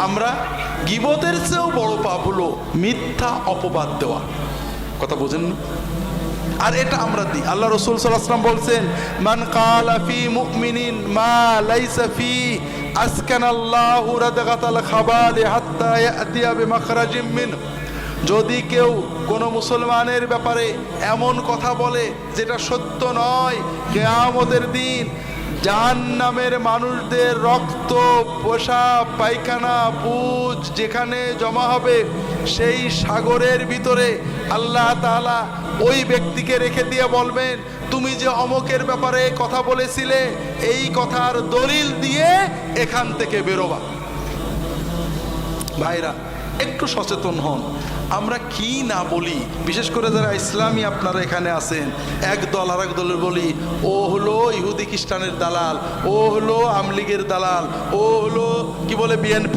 আমরা গীবতের চেয়েও বড় পাপ হলো মিথ্যা অপবাদ দেওয়া। কথা বোঝেন না? আর এটা আমরা দিই। আল্লাহ রাসূল সাল্লাল্লাহু আলাইহি ওয়াসাল্লাম বলছেন, মান কালা ফি মুমিনিন মা লাইসা ফি আসকানাল্লাহু রাদগাতাল খাবালি হাত্তা ইয়াতিয়া বিমাখরাজিম মিন। যদি কেউ কোনো মুসলমানের ব্যাপারে এমন কথা বলে যেটা সত্য নয়, কিয়ামতের দিন জাহান্নামের মানুষদের রক্ত, পেশাব, পায়খানা, পুজ যেখানে জমা হবে সেই সাগরের ভিতরে আল্লাহ তাআলা ওই ব্যক্তিকে রেখে দিয়ে বলবেন, তুমি যে অমকের ব্যাপারে কথা বলেছিলে এই কথার দলিল দিয়ে এখান থেকে বেরোবা। ভাইরা একটু সচেতন হন, আমরা কি না বলি। বিশেষ করে যারা ইসলামী আপনারা এখানে আছেন, এক দল আর এক দলের বলি ও হলো ইহুদি খ্রিস্টানের দালাল, ও হলো আমলিগের দালাল, ও হলো কি বলে বিএনপি